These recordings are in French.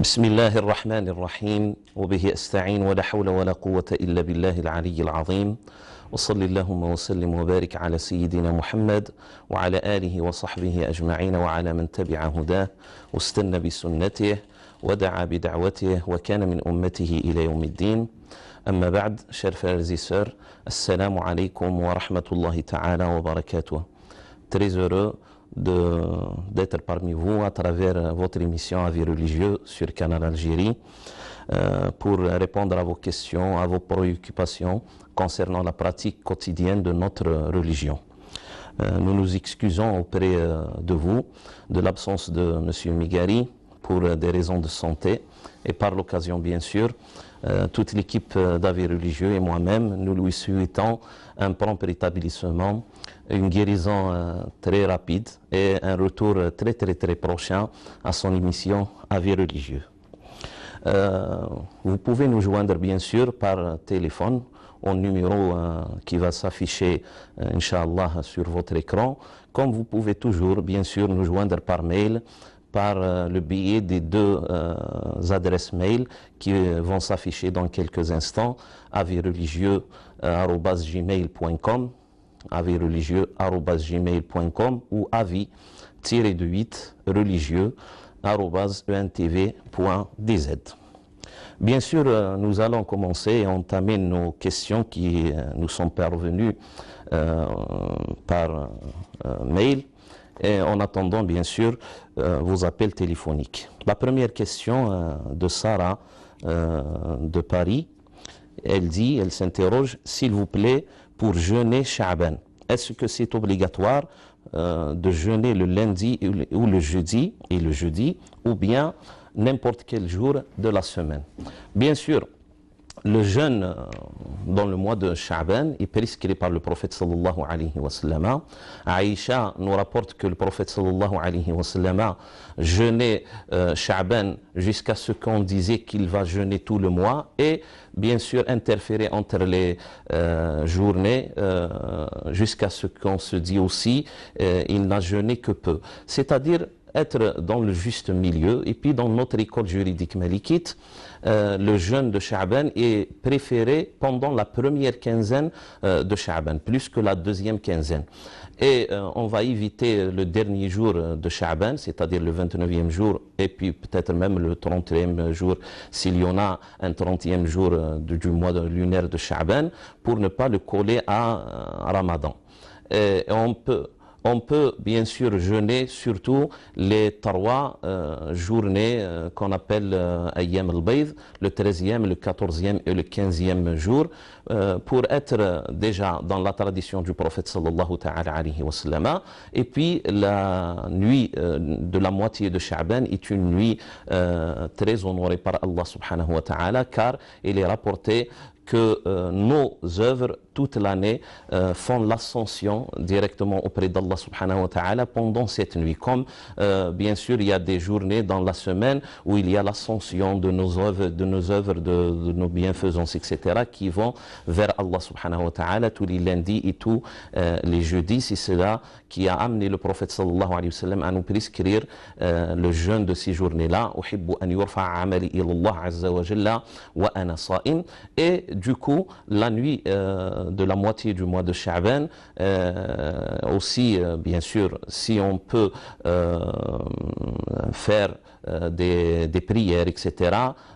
بسم الله الرحمن الرحيم وبه أستعين ولا حول ولا قوة إلا بالله العلي العظيم وصل اللهم وسلم وبارك على سيدنا محمد وعلى آله وصحبه أجمعين وعلى من تبع هداه واستنى بسنته ودعا بدعوته وكان من أمته إلى يوم الدين. أما بعد, chers frères et sœurs, assalamu alaikum wa rahmatullahi ta'ala wa barakatuh. Très heureux d'être parmi vous à travers votre émission Avis religieux sur Canal Algérie pour répondre à vos questions, à vos préoccupations concernant la pratique quotidienne de notre religion. Nous nous excusons auprès de vous de l'absence de M. Migari pour des raisons de santé et par l'occasion bien sûr toute l'équipe d'Avis religieux et moi-même nous lui souhaitons un prompt rétablissement, une guérison très rapide et un retour très prochain à son émission Avis religieux. Vous pouvez nous joindre bien sûr par téléphone au numéro qui va s'afficher Inch'Allah sur votre écran, comme vous pouvez toujours bien sûr nous joindre par mail par le biais des deux adresses mail qui vont s'afficher dans quelques instants, avisreligieux@gmail.com, avisreligieux@gmail.com ou avis-religieux@entv.dz. Bien sûr, nous allons commencer et entamer nos questions qui nous sont parvenues par mail. Et en attendant, bien sûr, vos appels téléphoniques. La première question de Sarah de Paris, elle s'interroge, s'il vous plaît, pour jeûner Sha'ban, est-ce que c'est obligatoire de jeûner le lundi ou le jeudi, ou bien n'importe quel jour de la semaine? Bien sûr, le jeûne dans le mois de Sha'ban est prescrit par le prophète sallallahu alayhi wa sallam. Aïcha nous rapporte que le prophète sallallahu alayhi wa sallam jeûnait Sha'ban jusqu'à ce qu'on disait qu'il va jeûner tout le mois et bien sûr interférer entre les journées jusqu'à ce qu'on se dit aussi il n'a jeûné que peu. C'est-à-dire être dans le juste milieu. Et puis dans notre école juridique malikite, le jeûne de Sha'ban est préféré pendant la première quinzaine de Sha'ban, plus que la deuxième quinzaine. Et on va éviter le dernier jour de Sha'ban, c'est-à-dire le 29e jour, et puis peut-être même le 30e jour, s'il y en a un 30e jour du mois lunaire de Sha'ban, pour ne pas le coller à Ramadan. Et on peut bien sûr jeûner surtout les trois journées qu'on appelle Ayyam al-Bayd, le 13e, le 14e et le 15e jour, pour être déjà dans la tradition du prophète sallallahu ta'ala alayhi wa sallam. Et puis la nuit de la moitié de Sha'ban est une nuit très honorée par Allah subhanahu wa ta'ala, car il est rapporté que nos œuvres toute l'année font l'ascension directement auprès d'Allah subhanahu wa ta'ala pendant cette nuit. Comme bien sûr il y a des journées dans la semaine où il y a l'ascension de nos œuvres, de nos bienfaisances, etc. qui vont vers Allah subhanahu wa ta'ala tous les lundis et tous les jeudis. C'est cela qui a amené le prophète sallallahu alayhi wa sallam à nous prescrire le jeûne de ces journées-là. Uhibbu an yurfa'a amali ila Allah azza wa jalla wa ana sa'im. Et du coup, la nuit de la moitié du mois de Sha'ban, aussi, bien sûr, si on peut faire des prières, etc.,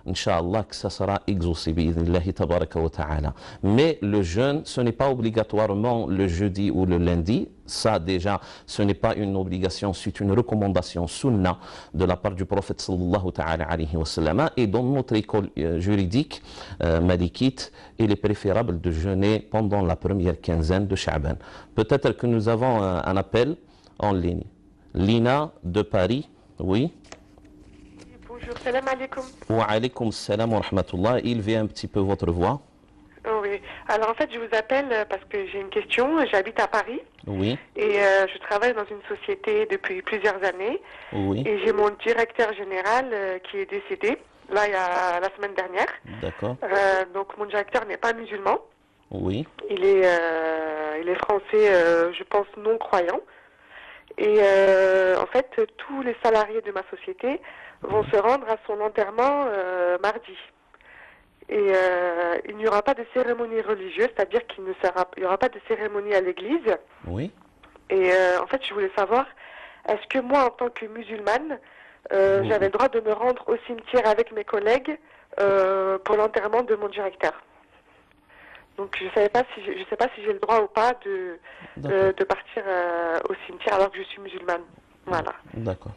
Inch'Allah, que ça sera exaucé, bi'idhnillahi tabaraka wa ta'ala. Mais le jeûne, ce n'est pas obligatoirement le jeudi ou le lundi. Ça, déjà, ce n'est pas une obligation, c'est une recommandation sunna de la part du prophète sallallahu ta'ala alayhi wa sallam. Et dans notre école juridique malikite, il est préférable de jeûner pendant la première quinzaine de Sha'ban. Peut-être que nous avons un appel en ligne. Lina de Paris, oui. Bonjour, salam alaikum. Wa alaykum salam wa rahmatullah. Élevez un petit peu votre voix. Oh oui, alors en fait je vous appelle parce que j'ai une question. J'habite à Paris. Oui. Et je travaille dans une société depuis plusieurs années. Oui. Et j'ai mon directeur général qui est décédé, là il y a la semaine dernière. D'accord. Donc mon directeur n'est pas musulman. Oui. Il est français, je pense non croyant. Et en fait tous les salariés de ma société vont se rendre à son enterrement mardi. Et il n'y aura pas de cérémonie religieuse, c'est-à-dire qu'il n'y aura pas de cérémonie à l'église. Oui. Et en fait, je voulais savoir, est-ce que moi, en tant que musulmane, j'avais le droit de me rendre au cimetière avec mes collègues pour l'enterrement de mon directeur? Donc je sais pas si j'ai le droit ou pas de partir au cimetière alors que je suis musulmane. Voilà. D'accord.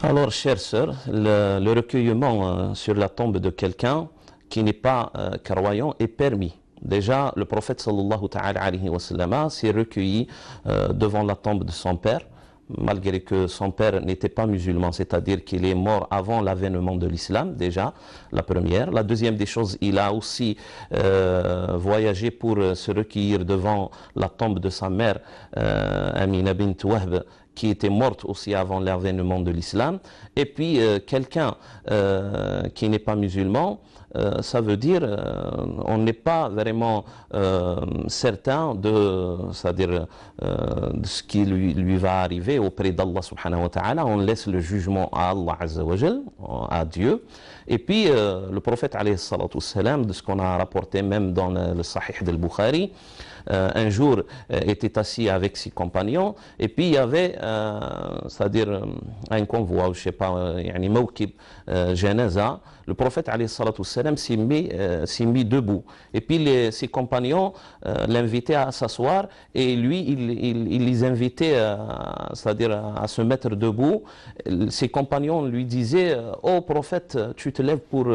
Alors, chère sœur, le recueillement sur la tombe de quelqu'un qui n'est pas croyant est permis. Déjà, le prophète sallallahu ta'ala alayhi wa sallam s'est recueilli devant la tombe de son père, malgré que son père n'était pas musulman, c'est-à-dire qu'il est mort avant l'avènement de l'islam, déjà, la première. La deuxième des choses, il a aussi voyagé pour se recueillir devant la tombe de sa mère, Amina bint Wahb, qui était morte aussi avant l'avènement de l'islam. Et puis, quelqu'un qui n'est pas musulman, ça veut dire on n'est pas vraiment certain c'est-à-dire de ce qui lui va arriver auprès d'Allah subhanahu wa ta'ala. On laisse le jugement à Allah azza wa jal, à Dieu. Et puis le prophète alayhi salatu wassalam, de ce qu'on a rapporté même dans le Sahih de Bukhari, un jour était assis avec ses compagnons et puis il y avait c'est-à-dire un convoi, je sais pas, yani mawkib, janaza. Le prophète alayhi salatu wassalam s'est mis debout et puis ses compagnons l'invitaient à s'asseoir et lui il les invitait c'est-à-dire à se mettre debout. Ses compagnons lui disaient: oh prophète, tu te lèves pour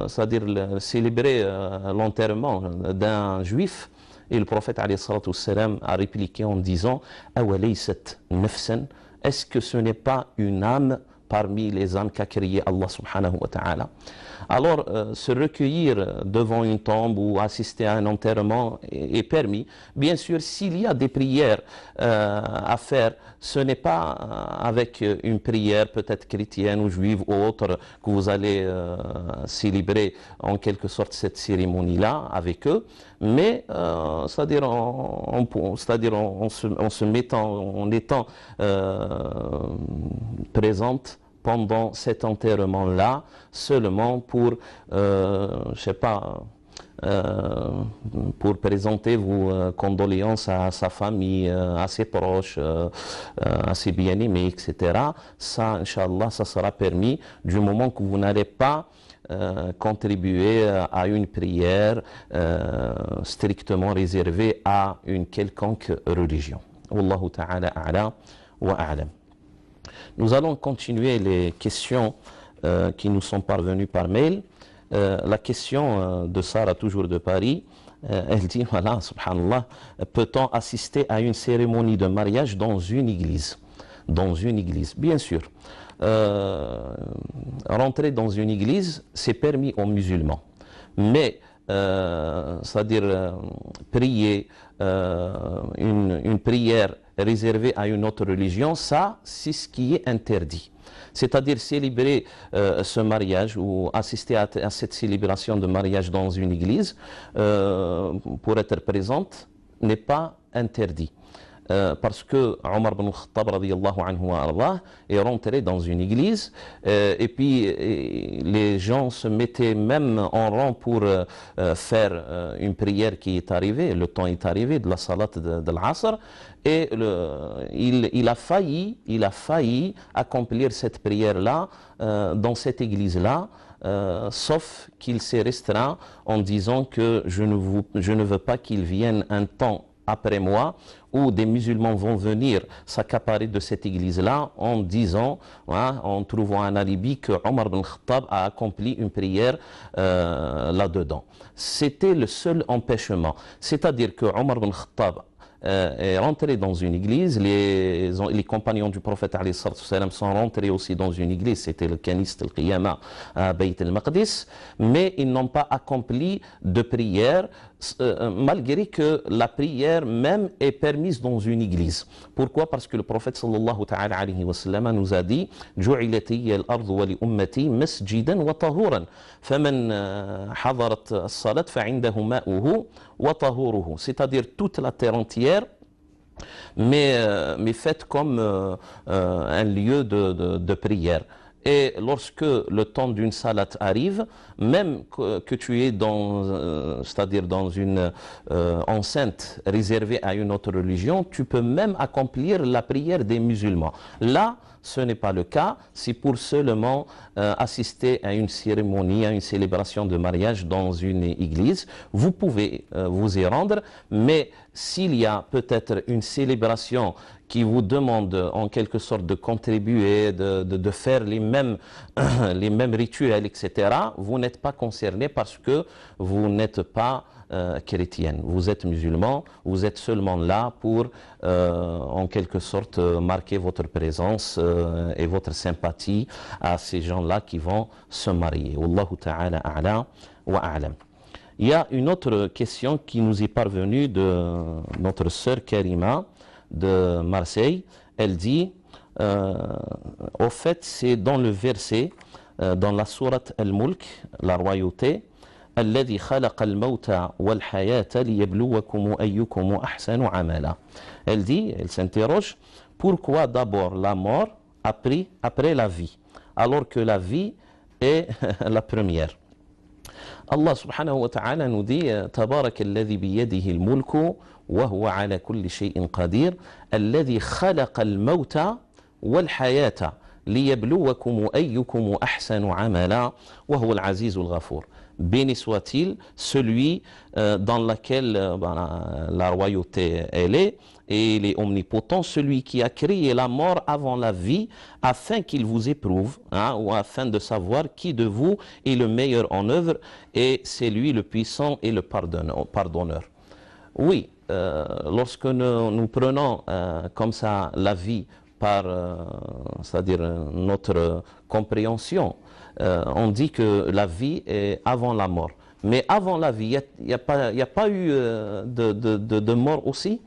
c'est-à-dire célébrer l'enterrement d'un juif? Et le prophète alayhi salatu wassalam a répliqué en disant: awalaysat nafsan, est-ce que ce n'est pas une âme parmi les âmes qu'a créé Allah subhanahu wa ta'ala? Alors, se recueillir devant une tombe ou assister à un enterrement est permis. Bien sûr, s'il y a des prières à faire, ce n'est pas avec une prière peut-être chrétienne ou juive ou autre que vous allez célébrer en quelque sorte cette cérémonie-là avec eux, mais c'est-à-dire en se mettant, en étant présente pendant cet enterrement-là, seulement pour, je sais pas, pour présenter vos condoléances à sa famille, à ses proches, à ses bien-aimés, etc. Ça, Inch'Allah, ça sera permis du moment que vous n'allez pas contribuer à une prière strictement réservée à une quelconque religion. Wallahu ta'ala a'la wa a'lam. Nous allons continuer les questions qui nous sont parvenues par mail. La question de Sarah, toujours de Paris, elle dit, voilà, subhanallah, peut-on assister à une cérémonie de mariage dans une église? Dans une église, bien sûr. Rentrer dans une église, c'est permis aux musulmans. Mais, c'est-à-dire prier une prière réservée à une autre religion, ça, c'est ce qui est interdit. C'est-à-dire célébrer ce mariage ou assister à cette célébration de mariage dans une église pour être présente n'est pas interdit. Parce que Omar ibn Khattab radiyallahu anhu wa ardah est rentré dans une église et puis les gens se mettaient même en rang pour faire une prière qui est arrivée, le temps est arrivé de la salat de l'Asr, et il a failli accomplir cette prière-là dans cette église-là, sauf qu'il s'est restreint en disant que je ne veux pas qu'il vienne un temps après moi, où des musulmans vont venir s'accaparer de cette église-là en disant, en trouvant un alibi que Omar ibn Khattab a accompli une prière là-dedans. C'était le seul empêchement. C'est-à-dire que Omar ibn Khattab est rentré dans une église, les compagnons du prophète alayhi salatu wassalam sont rentrés aussi dans une église, c'était le Kanist al-Qiyama à Bayt al-Maqdis, mais ils n'ont pas accompli de prière, malgré que la prière même est permise dans une église. Pourquoi? Parce que le prophète sallallahu ta'ala alayhi wa sallam nous a dit: جُعِلَتْ لِيَ الْأَرْضُ وَلِأُمَّتِي مَسْجِدًا وَطَهُورًا فَمَنْ حَضَرَتْ الصَّلَاةَ فَعِنْدَهُ مَاؤُهُ وَطَهُورُهُ. C'est-à-dire toute la terre entière mais faites comme un lieu de prière. Et lorsque le temps d'une salat arrive, même que tu es c'est-à-dire dans une enceinte réservée à une autre religion, tu peux même accomplir la prière des musulmans. Là, ce n'est pas le cas, c'est pour seulement assister à une cérémonie, à une célébration de mariage dans une église. Vous pouvez vous y rendre, mais s'il y a peut-être une célébration qui vous demande en quelque sorte de contribuer, de faire les mêmes rituels, etc., vous n'êtes pas concerné parce que vous n'êtes pas chrétienne. Vous êtes musulman, vous êtes seulement là pour, en quelque sorte, marquer votre présence et votre sympathie à ces gens-là qui vont se marier. Wallahu ta'ala a'la wa a'lam. Il y a une autre question qui nous est parvenue de notre sœur Karima de Marseille. Elle dit, au fait, c'est dans le verset, dans la sourate Al-Mulk, la royauté, الذي خلق الموت والحياة ليبلوكم أيكم أحسن عملا. Elle dit, elle s'interroge, pourquoi d'abord la mort après la vie, alors que la vie est la première. Allah subhanahu wa ta'ala nous dit تبارك الذي بيده الملك وهو على كل شيء قدير الذي خلق الموت والحياة ليبلوكم أيكم أحسن عملا وهو العزيز الغفور. Béni soit-il celui dans lequel la royauté elle est, et il est omnipotent, celui qui a créé la mort avant la vie, afin qu'il vous éprouve, ou afin de savoir qui de vous est le meilleur en œuvre, et c'est lui le puissant et le pardonneur. Oui, lorsque nous prenons comme ça la vie par, c'est-à-dire notre compréhension, on dit que la vie est avant la mort. Mais avant la vie, il n'y a pas eu de mort aussi.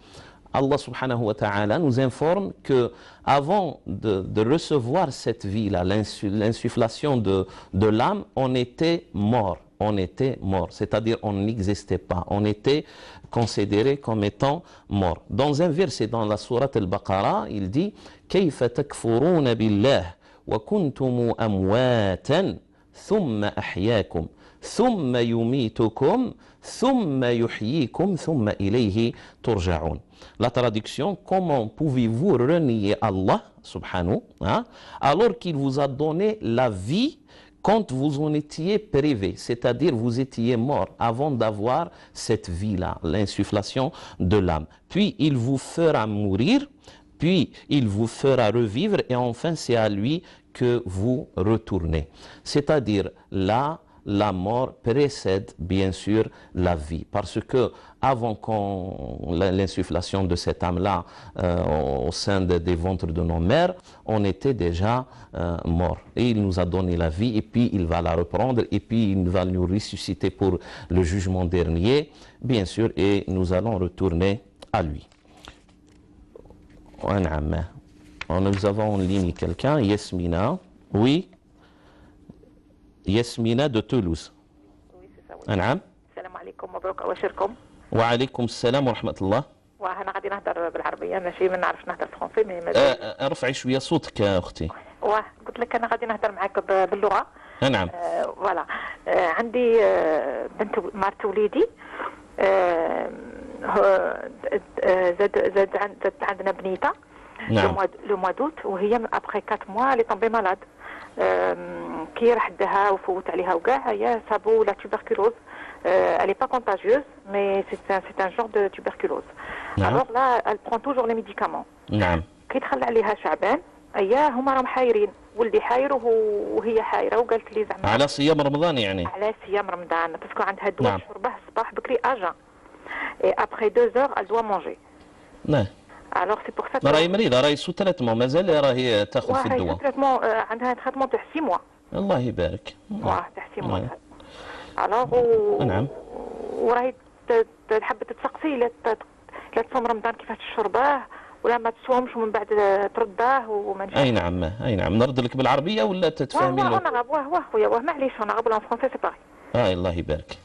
Allah subhanahu wa ta'ala nous informe que avant de recevoir cette vie-là, l'insufflation de l'âme, on était mort. On était mort, c'est-à-dire on n'existait pas. On était considéré comme étant mort. Dans un verset dans la sourate Al-Baqarah, il dit « Kayfa takfuruna billah » وكنتم أمواتا ثم أحياكم ثم يميتكم ثم يحييكم ثم إليه ترجعون. La traduction, comment pouvez-vous renier Allah subhanahu, alors qu'il vous a donné la vie quand vous en étiez privé, c'est-à-dire vous étiez mort avant d'avoir cette vie-là, l'insufflation de l'âme. Puis il vous fera mourir, puis il vous fera revivre et enfin c'est à lui que vous retournez. C'est-à-dire là, la mort précède bien sûr la vie, parce que avant l'insufflation de cette âme-là au sein des ventres de nos mères, on était déjà mort. Et il nous a donné la vie et puis il va la reprendre et puis il va nous ressusciter pour le jugement dernier, bien sûr, et nous allons retourner à lui. Nous avons en ligne quelqu'un, Yasmina. Oui. Yasmina de Toulouse. Oui, c'est ça. نعم. السلام عليكم مبروك أبشركم. وعليكم السلام ورحمة الله. وأنا غادي نهضر بالعربية ماشي ما نعرفش نهضر فرونسي مي ارفعي شوية صوتك يا أختي. قلت لك أنا غادي نهضر معاك باللغة. نعم. فوالا عندي بنت مرت وليدي زاد عندنا بنيته. نعم. لو موا دوت وهي ابخي 4 موا لي طومبي مالاد كي راح داها وفوت عليها وكاع هي صابو لا tuberculose. Elle n'est pas contagieuse, mais c'est un genre de tuberculose. نعم. Alors là, elle prend toujours les médicaments. نعم. كي دخل عليها شعبان هي هما راهم حايرين، ولدي حاير وهي حايره وقالت لي زعما على صيام رمضان يعني. على صيام رمضان باسكو عندها دواء نعم. شربه الصباح بكري اجا. Et après 2 heures, elle doit manger. نعم. Alors c'est pour ça que راهي مريضة، راهي سو تريتمون، مازال راهي تاخذ في هاي الدواء. تريتمون عندها تريتمون تاع 6 mois. الله يبارك. تاع 6 mois. نعم. Alors نعم. وراهي تحب تتسقسي لا تصوم رمضان كيفاش تشرباه ولا ما تصومش ومن بعد ترداه وما نشاء. اي نعم، اي نعم. نرد لك بالعربية ولا تتفاهمي له؟ انا غاب واه خويا واه معليش انا غاب ان فرونسي سي باغي. الله يبارك.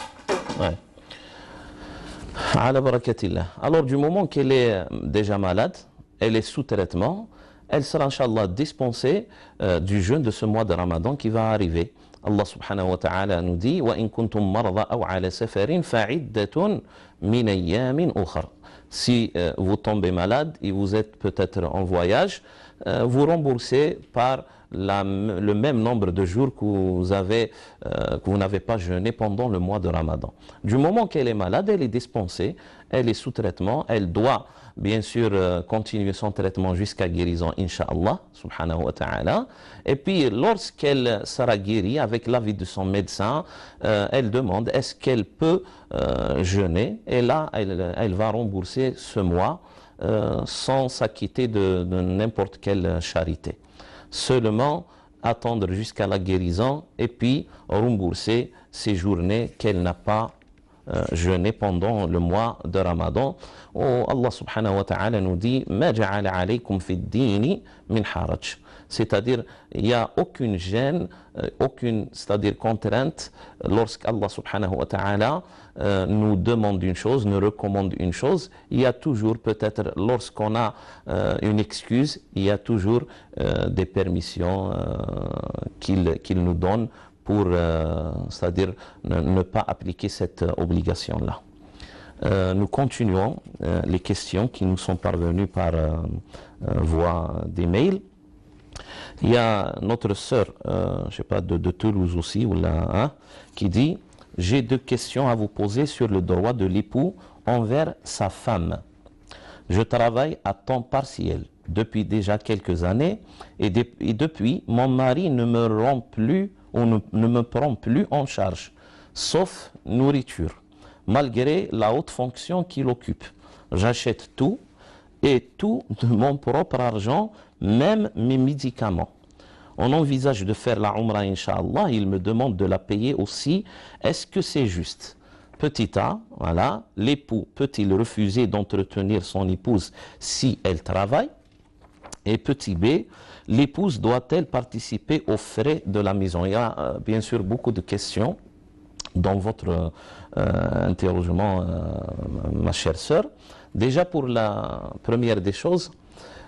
Ala barakatillah. Alors, du moment qu'elle est déjà malade, elle est sous traitement, elle sera, Inch'Allah, dispensée du jeûne de ce mois de Ramadan qui va arriver. Allah subhanahu wa ta'ala nous dit وَإِن كُنْتُمْ مَرْضَى أَوْ عَلَى سَفَرٍ فَعِدَّةٌ مِنْ أَيَّامٍ أُخَرَ. Si vous tombez malade et vous êtes peut-être en voyage, vous remboursez par le même nombre de jours que vous n'avez pas jeûné pendant le mois de Ramadan. Du moment qu'elle est malade, elle est dispensée, elle est sous traitement, elle doit bien sûr continuer son traitement jusqu'à guérison, Inch'Allah, subhanahu wa ta'ala. Et puis, lorsqu'elle sera guérie, avec l'avis de son médecin, elle demande est-ce qu'elle peut jeûner. Et là, elle va rembourser ce mois sans s'acquitter de n'importe quelle charité. Seulement attendre jusqu'à la guérison et puis rembourser ces journées qu'elle n'a pas jeûné pendant le mois de Ramadan. Oh, Allah subhanahu wa ta'ala nous dit Ma ja'ala alaykum fi d-dini min haraj. C'est-à-dire, il n'y a aucune gêne, aucune, c'est-à-dire contrainte, lorsqu'Allah subhanahu wa ta'ala nous demande une chose, nous recommande une chose, il y a toujours, peut-être, lorsqu'on a une excuse, il y a toujours des permissions qu'il nous donne pour, c'est-à-dire, ne pas appliquer cette obligation-là. Nous continuons les questions qui nous sont parvenues par voie des mails. Il y a notre sœur, je ne sais pas, de Toulouse aussi, ou là, hein, qui dit « J'ai deux questions à vous poser sur le droit de l'époux envers sa femme. Je travaille à temps partiel depuis déjà quelques années et depuis, mon mari ne me rend plus ou ne me prend plus en charge, sauf nourriture, malgré la haute fonction qu'il occupe. J'achète tout et tout de mon propre argent, même mes médicaments. On envisage de faire la Umrah, Inch'Allah, il me demande de la payer aussi. Est-ce que c'est juste? Petit A, voilà, l'époux peut-il refuser d'entretenir son épouse si elle travaille? Et petit B, l'épouse doit-elle participer aux frais de la maison? Il y a bien sûr beaucoup de questions dans votre interrogement, ma chère sœur. Déjà pour la première des choses,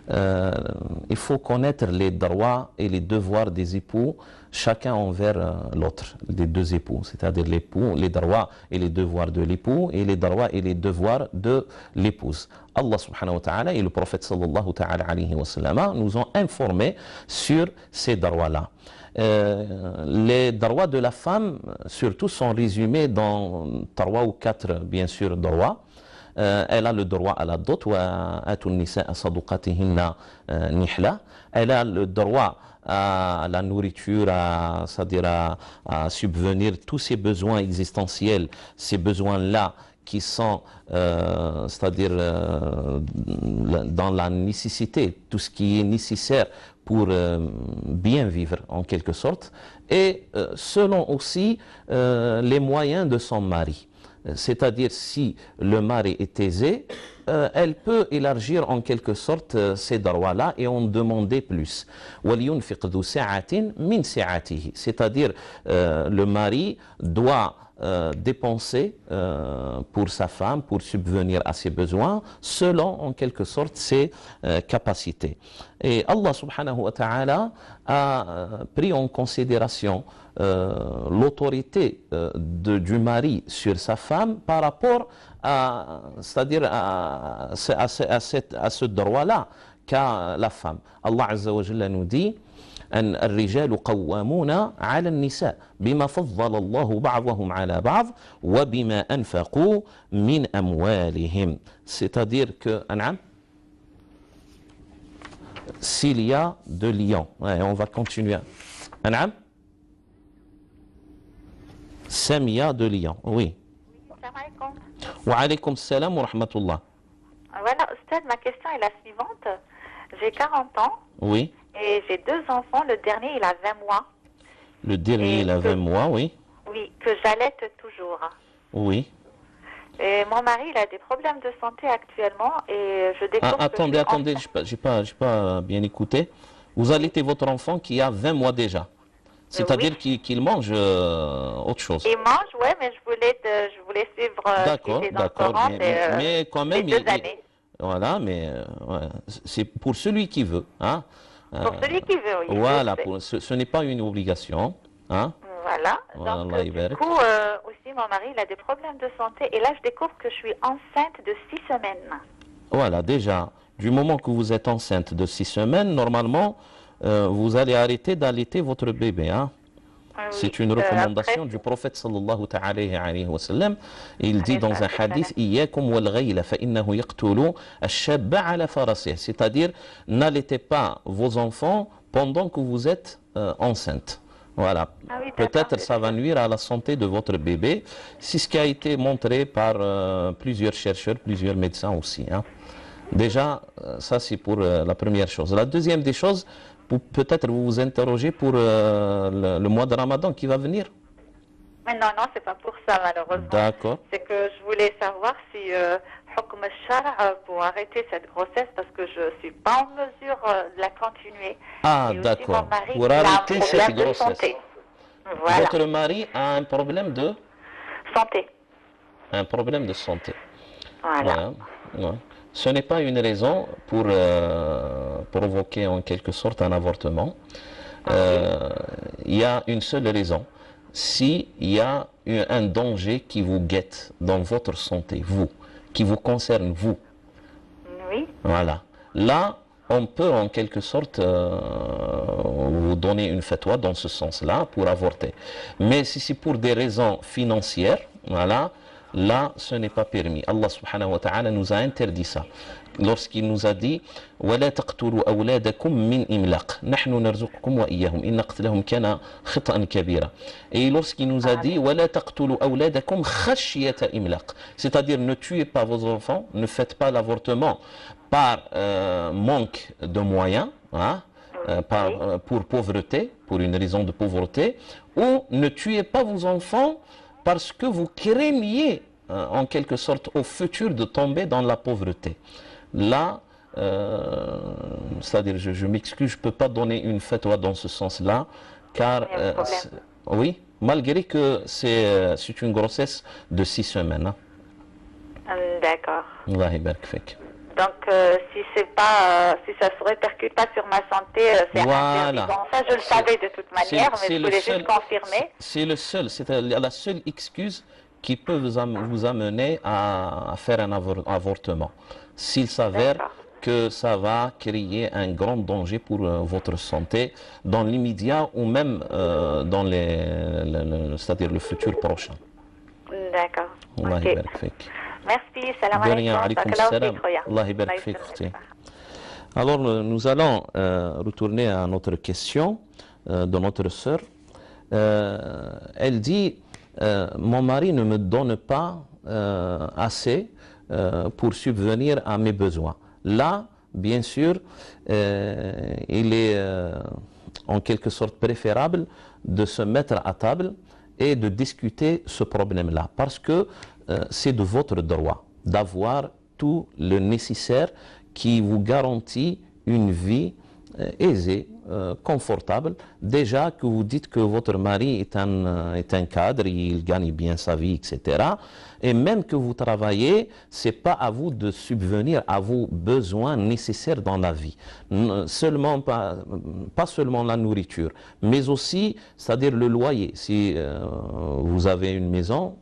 il faut connaître les droits et les devoirs des époux, chacun envers l'autre, des deux époux, c'est-à-dire l'époux, les droits et les devoirs de l'époux et les droits et les devoirs de l'épouse. Allah subhanahu wa ta'ala et le prophète sallallahu ta'ala alayhi wa sallam nous ont informés sur ces droits-là. Les droits de la femme, surtout, sont résumés dans 3 ou 4, bien sûr, droits. Elle a le droit à la dot, elle a le droit à la nourriture, c'est-à-dire à subvenir tous ses besoins existentiels, ces besoins-là qui sont, c'est-à-dire dans la nécessité, tout ce qui est nécessaire pour bien vivre en quelque sorte, et selon aussi les moyens de son mari. C'est-à-dire si le mari est aisé, elle peut élargir en quelque sorte ces droits-là et en demander plus. C'est-à-dire le mari doit dépenser pour sa femme, pour subvenir à ses besoins, selon en quelque sorte ses capacités. Et Allah subhanahu wa ta'ala a pris en considération l'autorité du mari sur sa femme par rapport à, c'est-à-dire à ce droit-là qu'a la femme. Allah Azza wa Jalla nous dit أن الرجال قوامون على النساء بما فضل الله بعضهم على بعض وبما أنفقوا من أموالهم. C'est-à-dire que, s'il y a de lions, ouais, on va continuer. Anam? Samia de Lyon, oui. Salam alaikum. Wa alaykum salam wa rahmatullah. Voilà, Ustad, ma question est la suivante. J'ai 40 ans. Oui. Et j'ai 2 enfants. Le dernier, il a 20 mois. Le dernier, il a 20 mois, oui. Oui, que j'allaite toujours. Oui. Et mon mari, il a des problèmes de santé actuellement et je découvre attendez, j'ai pas bien écouté. Vous allaitez votre enfant qui a 20 mois déjà. C'est-à-dire oui. qu'il mange autre chose. Il mange, ouais, mais je voulais suivre qui était dans le Coran, mais quand même, les 2 années. Voilà, mais ouais, c'est pour celui qui veut. Hein. Pour celui qui veut, oui. Voilà, ce n'est pas une obligation. Hein. Voilà. Voilà, Donc, du coup, aussi, mon mari, il a des problèmes de santé. Et là, je découvre que je suis enceinte de 6 semaines. Voilà, déjà, du moment que vous êtes enceinte de 6 semaines, normalement, vous allez arrêter d'allaiter votre bébé. Hein. Oui, c'est une recommandation du prophète sallallahu alayhi wa sallam. Il dit dans un hadith, Iyyakum wal ghayla fa innahu yaqtulu ash-shabba ala farasih. C'est-à-dire, n'allaitez pas vos enfants pendant que vous êtes enceinte. Voilà. Ah oui, peut-être ça va nuire à la santé de votre bébé. C'est ce qui a été montré par plusieurs chercheurs, plusieurs médecins aussi. Hein. Déjà, ça c'est pour la première chose. La deuxième des choses, peut-être vous vous interrogez pour le mois de Ramadan qui va venir. Mais non, non, c'est pas pour ça malheureusement. D'accord. C'est que je voulais savoir si hukm al-shar' pour arrêter cette grossesse parce que je suis pas en mesure de la continuer. Ah d'accord. Pour arrêter cette grossesse. Voilà. Votre mari a un problème de santé. Un problème de santé. Voilà. Ouais. Ouais. Ce n'est pas une raison pour provoquer en quelque sorte un avortement. Il y a une seule raison. S'il y a un danger qui vous guette dans votre santé, vous, qui vous concerne vous. Oui. Voilà. Là, on peut en quelque sorte vous donner une fatwa dans ce sens-là pour avorter. Mais si c'est pour des raisons financières, voilà, là, ce n'est pas permis. Allah subhanahu wa ta'ala nous a interdit ça. Lorsqu'il nous a dit وَلَا تَقْتُلُوا أَوْلَادَكُمْ مِنْ إِمْلَاقٍ نَحْنُ نَرْزُقُكُمْ وَإِيَّهُمْ إِنَّ قَتْلَهُمْ كَانَ خِطْئًا كَبِيرًا. Et lorsqu'il nous a dit وَلَا تَقْتُلُوا أَوْلَادَكُمْ خَشْيَةَ إِمْلَاقٍ, c'est-à-dire ne tuez pas vos enfants, ne faites pas l'avortement par manque de moyens, hein, pour pauvreté, pour une raison de pauvreté, ou ne tuez pas vos enfants parce que vous craigniez en quelque sorte au futur de tomber dans la pauvreté. Là, c'est-à-dire, je m'excuse, je ne peux pas donner une fatwa dans ce sens-là, car, oui, malgré que c'est une grossesse de 6 semaines. Hein. D'accord. Allah yabarak fik. Donc, si ça se répercute pas sur ma santé, c'est interdit. Bon, ça, je le savais de toute manière, mais je voulais juste confirmer. C'est la seule excuse qui peut vous amener à faire un avortement. S'il s'avère que ça va créer un grand danger pour votre santé dans l'immédiat ou même dans c'est-à-dire le futur prochain. D'accord. Allah yabarak fik. Merci, salam alaikum. Allah yabarak fik. Alors nous allons retourner à notre question de notre sœur. Elle dit mon mari ne me donne pas assez pour subvenir à mes besoins. Là, bien sûr, il est en quelque sorte préférable de se mettre à table et de discuter ce problème-là, parce que c'est de votre droit d'avoir tout le nécessaire qui vous garantit une vie aisée, confortable. Déjà que vous dites que votre mari est un cadre, il gagne bien sa vie, etc. Et même que vous travaillez, c'est pas à vous de subvenir à vos besoins nécessaires dans la vie. Pas seulement la nourriture, mais aussi, c'est-à-dire le loyer. Si vous avez une maison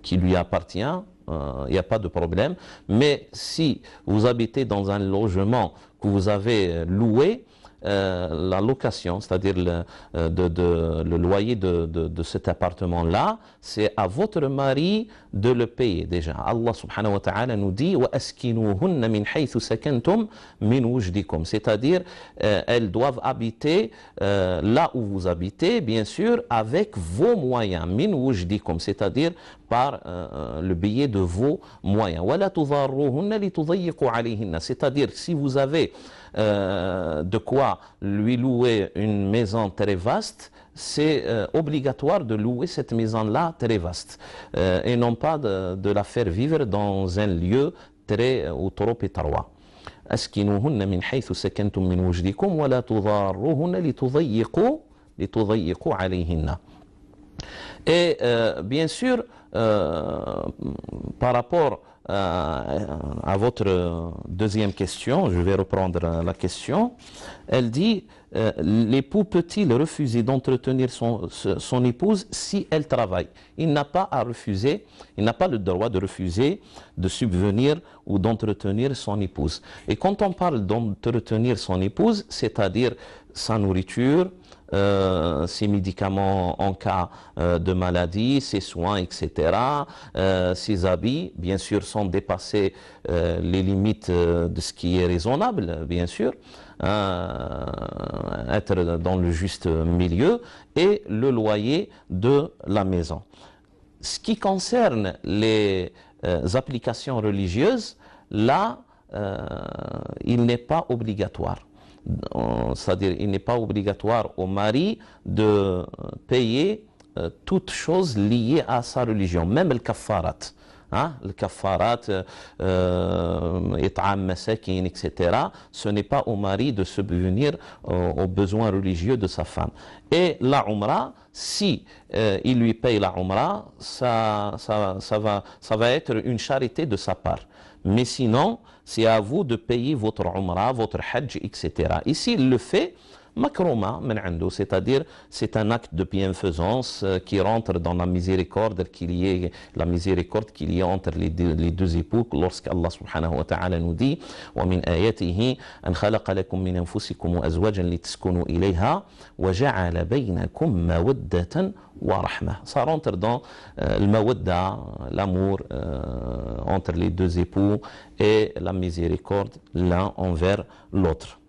qui lui appartient, il n'y a pas de problème. Mais si vous habitez dans un logement que vous avez loué, la location, c'est-à-dire le loyer de cet appartement-là, c'est à votre mari de le payer déjà. Allah subhanahu wa ta'ala nous dit وَأَسْكِنُوهُنَّ مِنْ حَيْثُ سَكَنْتُمْ مِنْ وُجْدِكُمْ, c'est-à-dire elles doivent habiter là où vous habitez, bien sûr, avec vos moyens, min wujdikum, c'est-à-dire par le biais de vos moyens. وَلَا تُضَارُّوهُنَّ لِتُضَيِّقُوا عَلَيْهِنَّ, c'est-à-dire si vous avez de quoi lui louer une maison très vaste, c'est obligatoire de louer cette maison-là très vaste et non pas de la faire vivre dans un lieu très ou trop étroit. أسكنوهن من حيث سكنتم من وجدكم ولا تضاروهن لتضيقوا عليهن. Et bien sûr, par rapport à votre deuxième question, je vais reprendre la question. Elle dit, l'époux peut-il refuser d'entretenir son épouse si elle travaille? Il n'a pas à refuser, il n'a pas le droit de refuser de subvenir ou d'entretenir son épouse. Et quand on parle d'entretenir son épouse, c'est-à-dire sa nourriture, ses médicaments en cas de maladie, ses soins, etc., ses habits, bien sûr, sans dépasser les limites de ce qui est raisonnable, bien sûr, être dans le juste milieu, et le loyer de la maison. Ce qui concerne les applications religieuses, là, il n'est pas obligatoire. C'est-à-dire, il n'est pas obligatoire au mari de payer toute chose liée à sa religion, même le kafarat. Le kafarat, it'am masakin, etc. Ce n'est pas au mari de subvenir aux besoins religieux de sa femme. Et la umrah, si il lui paye la umrah, ça va être une charité de sa part. Mais sinon, c'est à vous de payer votre umrah, votre hajj, etc. Ici, il le fait makroma min ando, c'est-à-dire c'est un acte de bienfaisance qui rentre dans la miséricorde qu'il y ait entre les deux époux, lorsqu'Allah subhanahu wa ta'ala nous dit وَمِنْ آيَاتِهِ أَنْ خَلَقَ لَكُم مِّنْ أَنفُسِكُمْ أَزْوَاجًا لِتَسْكُنُوا إِلَيْهَا وَجَعَلَ بَيْنَكُم مَّوَدَّةً وَرَحْمَةً. Ça rentre dans le mawadda, l'amour entre les deux époux, et la miséricorde l'un envers l'autre.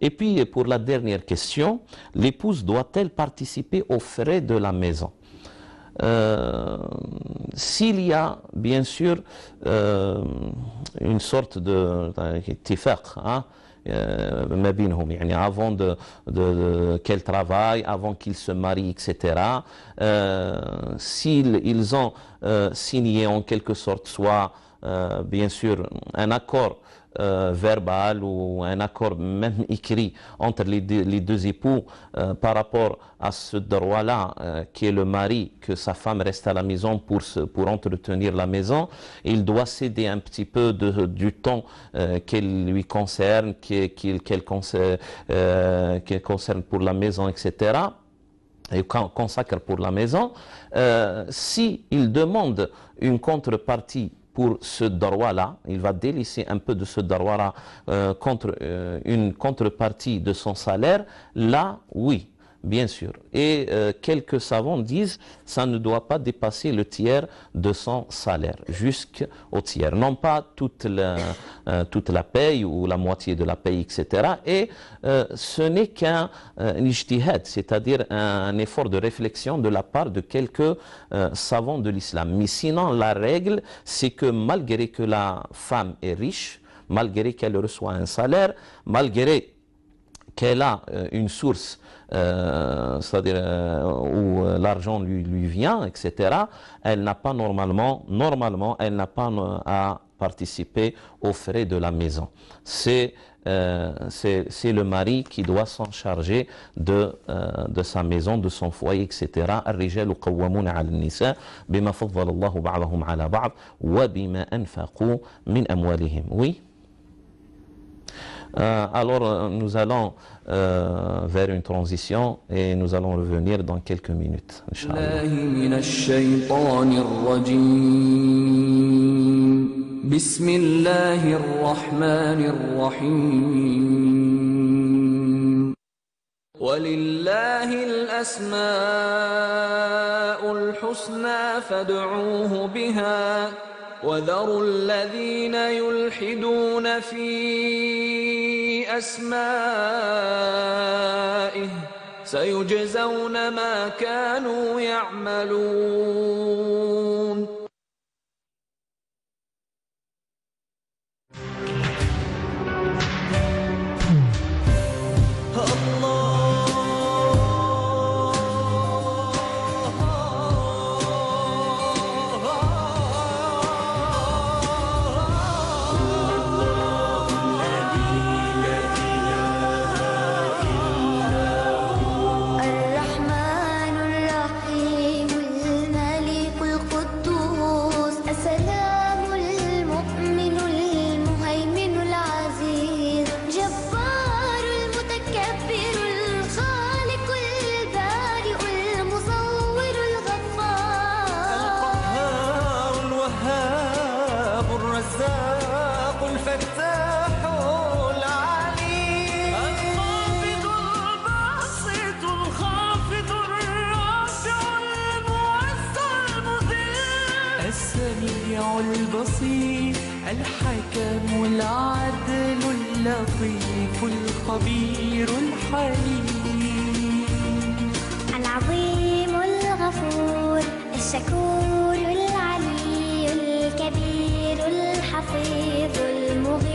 Et puis, pour la dernière question, l'épouse doit-elle participer aux frais de la maison? S'il y a, bien sûr, une sorte de tifaq, avant qu'elle travaille, avant qu'ils se marient, etc. S'ils ont signé en quelque sorte, soit, bien sûr, un accord verbal ou un accord même écrit entre les deux époux par rapport à ce droit-là qui est le mari, que sa femme reste à la maison pour entretenir la maison, il doit céder un petit peu du temps qu'elle lui concerne, qu'elle concerne pour la maison, etc., et consacre pour la maison. Si il demande une contrepartie pour ce droit-là, il va délaisser un peu de ce droit-là contre une contrepartie de son salaire, là, oui, bien sûr. Et quelques savants disent ça ne doit pas dépasser le tiers de son salaire, jusqu'au tiers. Non pas toute la paye ou la moitié de la paye, etc. Et ce n'est qu'un ijtihad, c'est-à-dire un effort de réflexion de la part de quelques savants de l'islam. Mais sinon, la règle, c'est que malgré que la femme est riche, malgré qu'elle reçoit un salaire, malgré qu'elle a une source, c'est-à-dire où l'argent lui vient, etc., elle n'a pas normalement, elle n'a pas à participer aux frais de la maison. C'est le mari qui doit s'en charger de sa maison, de son foyer, etc. الرجال قوامون على النساء بما فضل الله بعضهم على بعض وبما أنفقوا من أموالهم. Oui. Alors nous allons vers une transition et nous allons revenir dans quelques minutes. Inch'Allah. بسم الله الرحمن الرحيم ولله الأسماء الحسنى فادعوه بها وذروا الذين يلحدون في أسمائه سيجزون ما كانوا يعملون الرحمن الرحيم السميع البصير الحكم العدل اللطيف الخبير الحليم العظيم الغفور الشكور العلي الكبير الحفيظ المغيث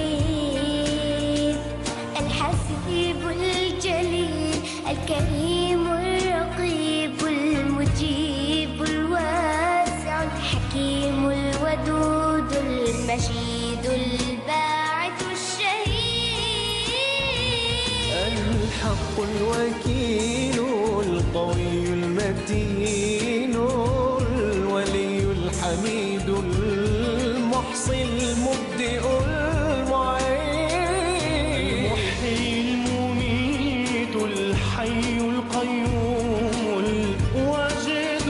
الحسيب الجليل الكريم الرقيب المجيب الواسع الحكيم الودود المجيد الباعث الشهيد الحق الوكيل القوي المتين الولي الحميد المحصي المبدئ المعين المحيي المميت الحي القيوم الواجد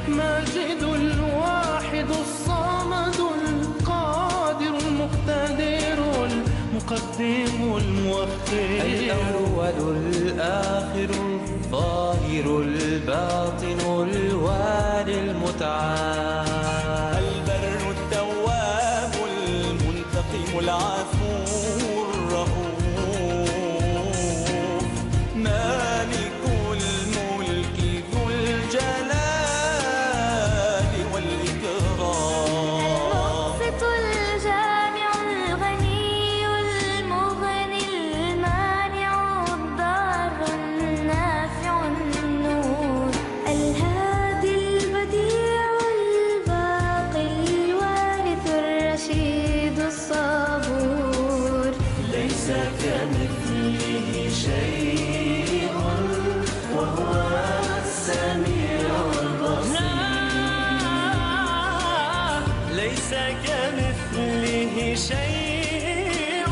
الماجد الواحد الصمد القادر المقتدر المقدم المؤخر الأول الآخر الظاهر الباطن الوالي المتعال البر التواب المنتقم العفو الرؤوف مالك الملك ذو الجلال والإكرام المقسط الجامع الغني المغني المانع الضار النافع النور الهادي البديع الباقي الوارث الرشيد الصبور ليس كمثله شيء وهو السميع البصير ليس كمثله شيء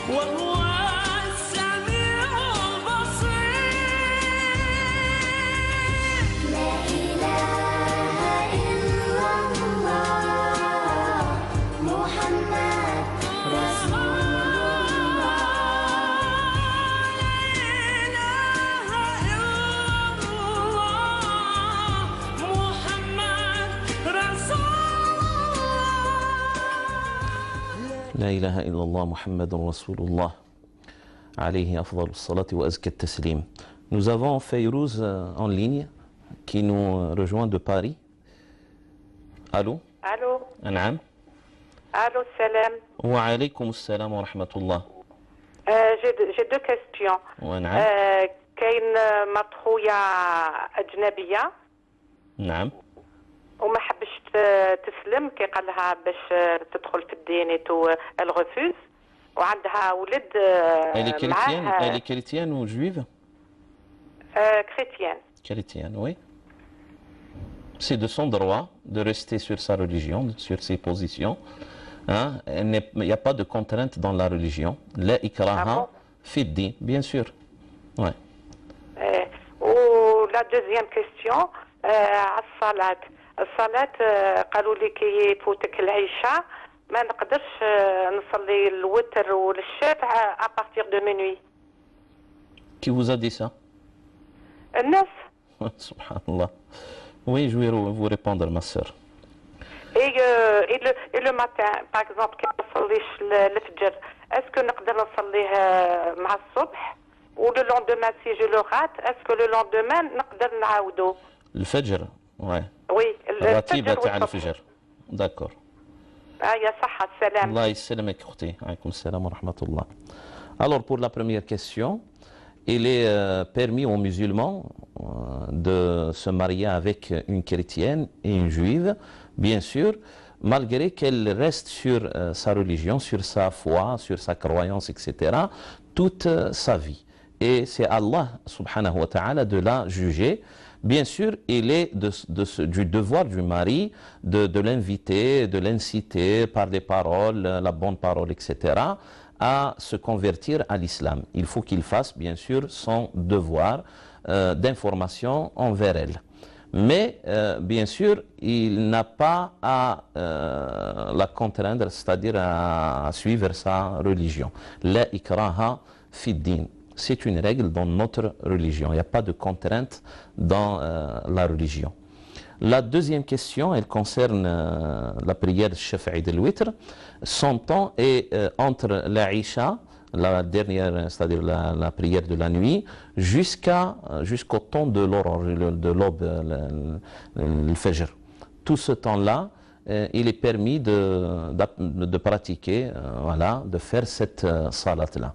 وهو السميع البصير لا إله إلا الله محمد رسول لا إله إلا الله محمد رسول الله عليه أفضل الصلاة وأزكى التسليم. Nous avons Fayrouz en ligne qui nous rejoint de Paris. Allô? Allô, نعم. allô, salam. وعليكم السلام ورحمة الله. J'ai deux questions. ونعم. كاين مرت خويا أجنبية نعم. وما حبش تسلم كي قال لها باش تدخل في الدين elle refuse وعندها ولد Elle est chrétienne, elle معاه est chrétienne ou juive? chrétienne. Chrétienne, oui. C'est de son droit de rester sur sa religion, sur ses positions. Hein? Il n'y a pas de contrainte dans la religion. La ikraha fi din, bien sûr. Ouais. ولا دوزيام كيستيون على الصلاة. الصلاة قالوا لي كي يفوتك العشاء ما نقدرش نصلي الوتر والشفع ابارتيغ دو مينوي. Qui vous a dit ça? الناس. Subhanallah. Oui, je vais vous répondre, ma sœur. Et le matin, par exemple, كي ما نصليش الفجر اسكو نقدر نصليه مع الصبح و لو لوندومان سي جو لو رات اسكو لو لوندومان نقدر نعاودو الفجر. Ouais. وي الرتيبة تاع الفجر. D'accord. يا صحة السلام. Allah يسلمك اختي. عليكم السلام ورحمة الله. Alors pour la première question, il est permis aux musulmans de se marier avec une chrétienne et une juive, bien sûr, malgré qu'elle reste sur sa religion, sur sa foi, sur sa croyance, etc., toute sa vie. Et c'est Allah subhanahu wa ta'ala de la juger. Bien sûr, il est du devoir du mari de l'inviter, de l'inciter par des paroles, la bonne parole, etc., à se convertir à l'islam. Il faut qu'il fasse, bien sûr, son devoir d'information envers elle. Mais, bien sûr, il n'a pas à la contraindre, c'est-à-dire à suivre sa religion. La ikraha fi din. C'est une règle dans notre religion. Il n'y a pas de contrainte dans la religion. La deuxième question, elle concerne la prière de Shafa'i de l'Witr. Son temps est entre la Isha, la dernière, c'est-à-dire la prière de la nuit, jusqu'au temps de l'aurore, de l'aube, le Fajr. Tout ce temps-là, il est permis de pratiquer, voilà, de faire cette salat-là.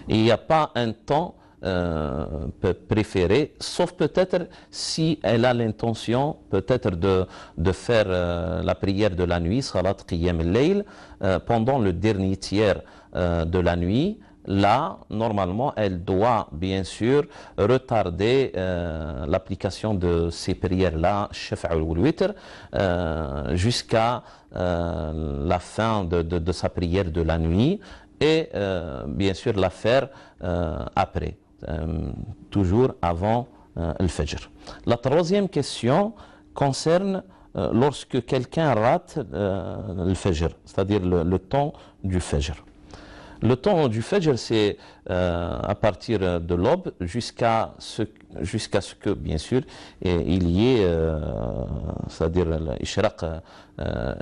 Il n'y a pas un temps préféré, sauf peut-être si elle a l'intention peut-être de faire la prière de la nuit, salat qiyam al-layl, pendant le dernier tiers de la nuit. Là, normalement, elle doit bien sûr retarder l'application de ces prières-là, Shafa' al-Witr, jusqu'à la fin de sa prière de la nuit et bien sûr la faire après, toujours avant le Fajr. La troisième question concerne lorsque quelqu'un rate le Fajr, c'est-à-dire le temps du Fajr. Le temps du Fajr, c'est à partir de l'aube jusqu'à ce que, bien sûr, il y ait, c'est-à-dire l'ishraq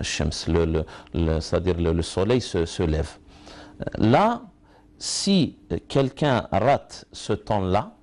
shams, c'est-à-dire le soleil se lève. Là, si quelqu'un rate ce temps-là,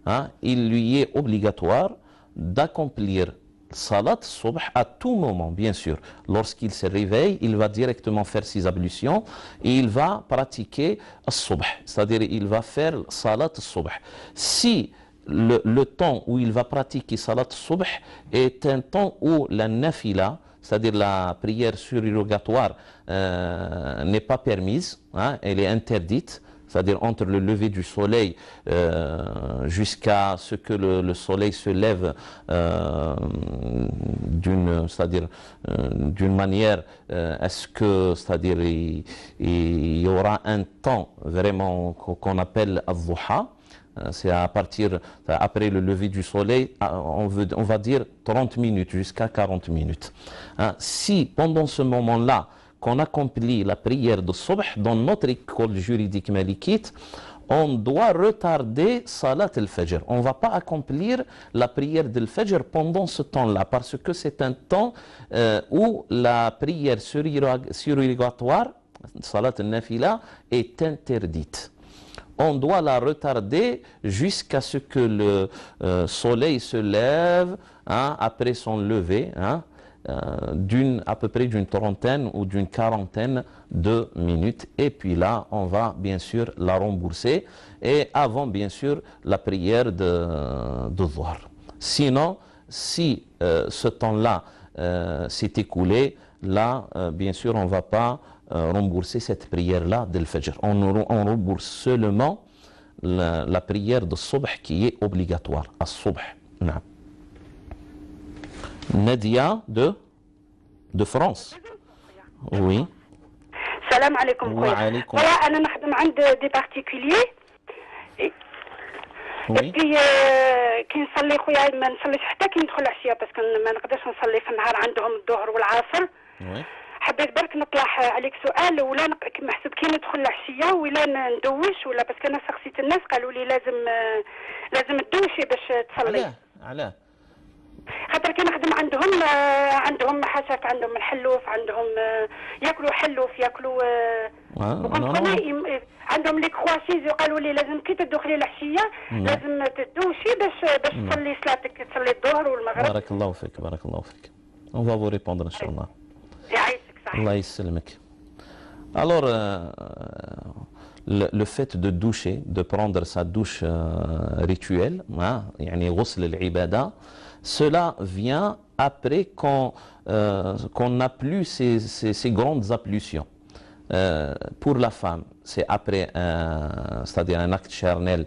hein, il lui est obligatoire d'accomplir Salat Subh à tout moment, bien sûr. Lorsqu'il se réveille, il va directement faire ses ablutions et il va pratiquer Subh, c'est-à-dire il va faire Salat Subh. Si le temps où il va pratiquer Salat Subh est un temps où la nafila, c'est-à-dire la prière surérogatoire, n'est pas permise, hein, elle est interdite, c'est-à-dire entre le lever du soleil jusqu'à ce que le soleil se lève d'une manière à ce que, c'est-à-dire il y aura un temps vraiment qu'on appelle al-dhuha. C'est à partir, après le lever du soleil, on va dire 30 minutes jusqu'à 40 minutes. Hein, si pendant ce moment-là, qu'on accomplit la prière de Subh, dans notre école juridique malikite, on doit retarder Salat al-Fajr. On ne va pas accomplir la prière de l'Fajr pendant ce temps-là, parce que c'est un temps où la prière surérogatoire, Salat al-Nafila, est interdite. On doit la retarder jusqu'à ce que le soleil se lève, hein, après son lever, hein, à peu près d'une trentaine ou d'une quarantaine de minutes. Et puis là, on va bien sûr la rembourser. Et avant, bien sûr, la prière de Dhuhr. Sinon, si ce temps-là s'est écoulé, là, bien sûr, on ne va pas rembourser cette prière-là de l'Fajr. On rembourse seulement la prière de Subh qui est obligatoire, à Subh. Nadia de France. Oui. Salam alaikum. Voilà, أنا نخدم عند des particuliers. Oui. puis كي نصلي خويا ما نصليش حتى كي ندخل العشيه باسكو ما نقدرش نصلي في النهار عندهم الظهر والعصر. Oui. حبيت برك نطلع عليك سؤال ولا كما حسب كي ندخل العشيه ولا ندوش ولا باسكو انا سقسيت الناس قالوا لي لازم تدوشي باش تصلي. علاه خاطر كي نخدم عندهم حاجات، عندهم الحلوف، عندهم ياكلوا حلوف، ياكلوا عندهم لي كرواسيز وقالوا لي لازم كي تدخلي العشيه لازم تدوشي باش تصلي صلاتك، تصلي الظهر والمغرب. بارك الله فيك، بارك الله فيك. On va vous répondre ان شاء الله. يعيشك صح. الله يسلمك. Alors le fait de doucher, de prendre sa douche rituelle, يعني غسل العبادة, cela vient après qu'on n'a plus ces grandes ablutions. Pour la femme, c'est après c'est-à-dire un acte charnel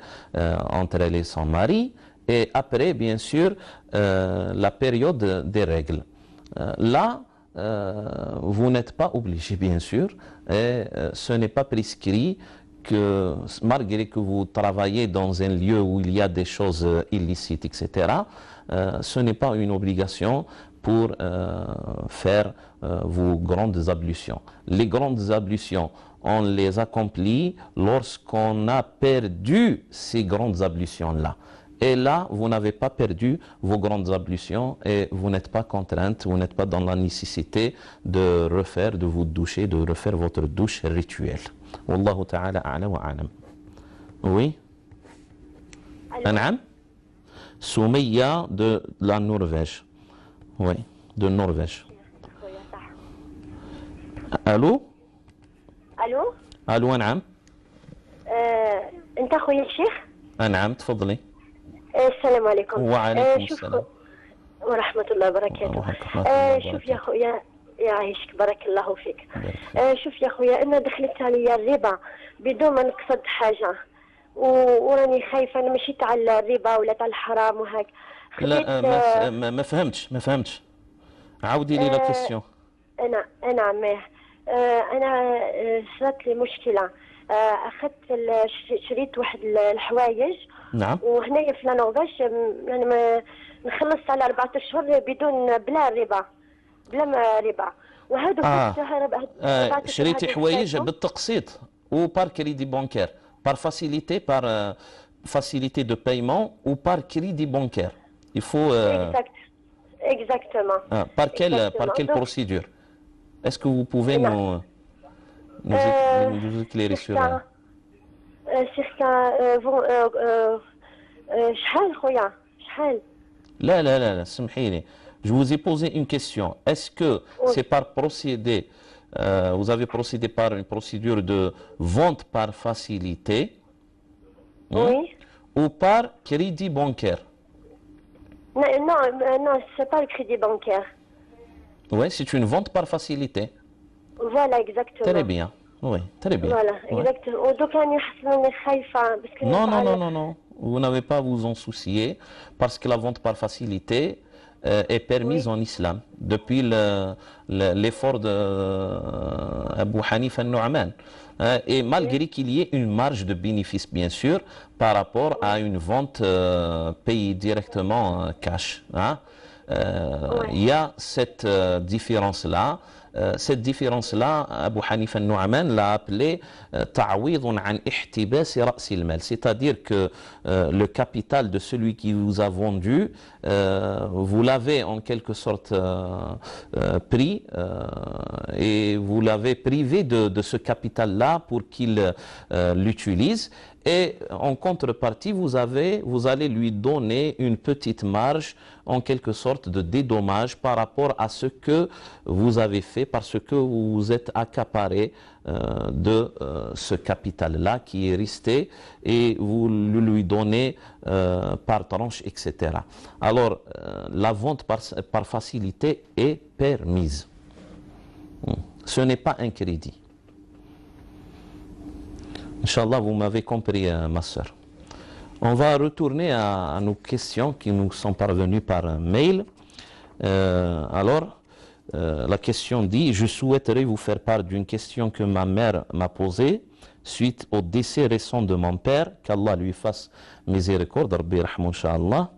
entre elle et son mari, et après, bien sûr, la période des règles. Là, vous n'êtes pas obligé, bien sûr, et ce n'est pas prescrit que malgré que vous travaillez dans un lieu où il y a des choses illicites, etc., ce n'est pas une obligation pour faire vos grandes ablutions. Les grandes ablutions, on les accomplit lorsqu'on a perdu ces grandes ablutions-là. Et là, vous n'avez pas perdu vos grandes ablutions et vous n'êtes pas contrainte, vous n'êtes pas dans la nécessité de refaire, de vous doucher, de refaire votre douche rituelle. Wallahu ta'ala a'la wa a'lam. Oui? An'am? Soumeya de la Norvège. Oui, de Norvège. Allô? الو Allô, An'am? انت اخويا الشيخ. نعم تفضلي. السلام عليكم. وعليكم شوف السلام ورحمة الله وبركاته. ورحمة الله شوف يا وبركاته. اخويا يعيشك بارك الله فيك. بارك الله. شوف يا اخويا انا دخلت عليا الربا بدون ما نقصد حاجة وراني خايفة انا ماشي تاع الربا ولا تاع الحرام وهاك. لا ما فهمتش عاودي لي لا كيسيون. انا عماه انا صارت لي مشكلة. اخذت شريت واحد الحوايج. نعم. وهنايا في النرويج يعني ما نخلص على 4 اشهر بدون بلا ربا بلا ما ربا وهذا شريتي حوايج بالتقسيط ou par crédit bancaire, par facilité, par facilité de paiement ou par crédit bancaire. Il faut. Exactement. Par quelle procédure? Est-ce que vous pouvez nous éclairer sur ça? شحال خويا شحال؟ لا سمحي لي. Je vous ai posé une question. Est-ce que c'est par procédé, vous avez procédé par une procédure de vente par facilité ou par crédit bancaire? Non, c'est pas le crédit bancaire. Oui, c'est une vente par facilité. Voilà, exactement. Très bien. Oui, très bien. Voilà, exactement. Donc, non. Vous n'avez pas à vous en soucier parce que la vente par facilité est permise en islam depuis l'effort d'Abu Hanifa al-Nu'man. Et malgré qu'il y ait une marge de bénéfice, bien sûr, par rapport à une vente payée directement cash. Il y a cette différence-là. Cette différence-là, Abu Hanifa al-Nu'man l'a appelée ta'widun an ihtibas ra's al-mal, c'est-à-dire que le capital de celui qui vous a vendu, vous l'avez en quelque sorte pris et vous l'avez privé de ce capital-là pour qu'il l'utilise. Et en contrepartie, vous allez lui donner une petite marge, en quelque sorte de dédommage par rapport à ce que vous avez fait, parce que vous vous êtes accaparé de ce capital-là qui est resté et vous le lui donnez par tranche, etc. Alors, la vente par facilité est permise. Ce n'est pas un crédit. Inch'Allah, vous m'avez compris, ma soeur. On va retourner à nos questions qui nous sont parvenues par mail. La question dit: je souhaiterais vous faire part d'une question que ma mère m'a posée suite au décès récent de mon père, qu'Allah lui fasse miséricorde, Rabbi rahmou, Inch'Allah.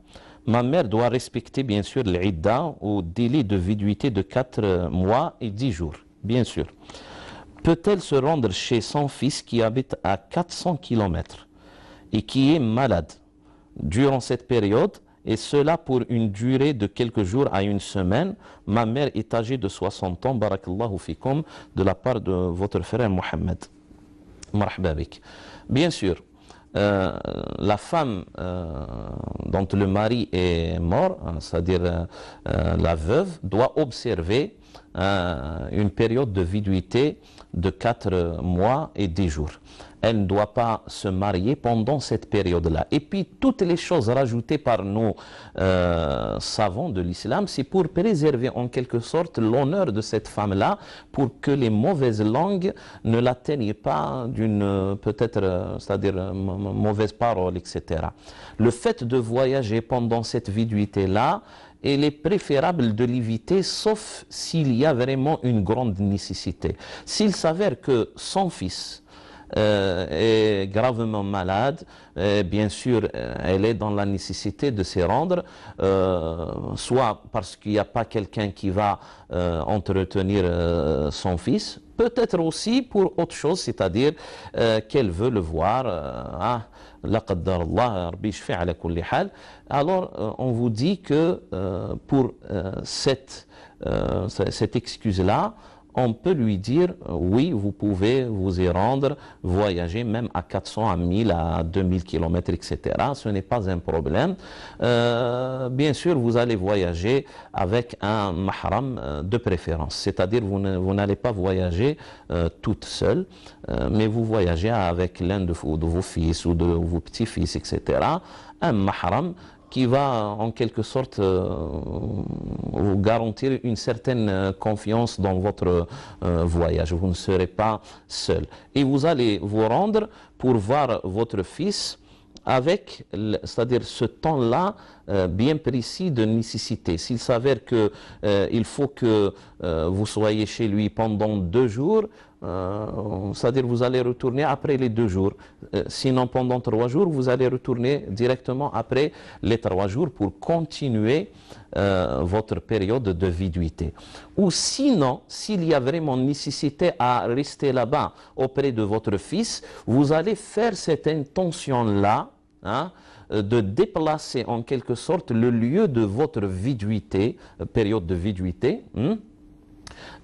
Ma mère doit respecter bien sûr l'idda au délai de viduité de 4 mois et 10 jours, bien sûr. Peut-elle se rendre chez son fils qui habite à 400 km et qui est malade durant cette période, et cela pour une durée de quelques jours à une semaine? Ma mère est âgée de 60 ans, barakallahu fikum, de la part de votre frère Mohamed. Marhaba bik. Bien sûr, la femme dont le mari est mort, c'est-à-dire la veuve, doit observer une période de viduité de 4 mois et 10 jours. Elle ne doit pas se marier pendant cette période-là. Et puis, toutes les choses rajoutées par nos savants de l'islam, c'est pour préserver en quelque sorte l'honneur de cette femme-là, pour que les mauvaises langues ne l'atteignent pas d'une peut-être, c'est-à-dire mauvaise parole, etc. Le fait de voyager pendant cette viduité-là, il est préférable de l'éviter, sauf s'il y a vraiment une grande nécessité. S'il s'avère que son fils est gravement malade, bien sûr, elle est dans la nécessité de s'y rendre, soit parce qu'il n'y a pas quelqu'un qui va entretenir son fils, peut-être aussi pour autre chose, c'est-à-dire qu'elle veut le voir la qaddar Allah, Rabbi yashfi ala kulli hal. Alors, on vous dit que pour cette excuse-là, on peut lui dire, oui, vous pouvez vous y rendre, voyager même à 400, à 1000, à 2000 km, etc. Ce n'est pas un problème. Bien sûr, vous allez voyager avec un mahram de préférence. C'est-à-dire, vous n'allez pas voyager toute seule, mais vous voyagez avec l'un de vos fils ou de vos petits-fils, etc. Un mahram qui va en quelque sorte vous garantir une certaine confiance dans votre voyage. Vous ne serez pas seul. Et vous allez vous rendre pour voir votre fils avec, c'est-à-dire ce temps-là bien précis de nécessité. S'il s'avère qu'il faut que vous soyez chez lui pendant 2 jours, c'est-à-dire vous allez retourner après les 2 jours. Sinon, pendant 3 jours, vous allez retourner directement après les 3 jours pour continuer votre période de viduité. Ou sinon, s'il y a vraiment nécessité à rester là-bas auprès de votre fils, vous allez faire cette intention-là, hein, de déplacer en quelque sorte le lieu de votre viduité, période de viduité,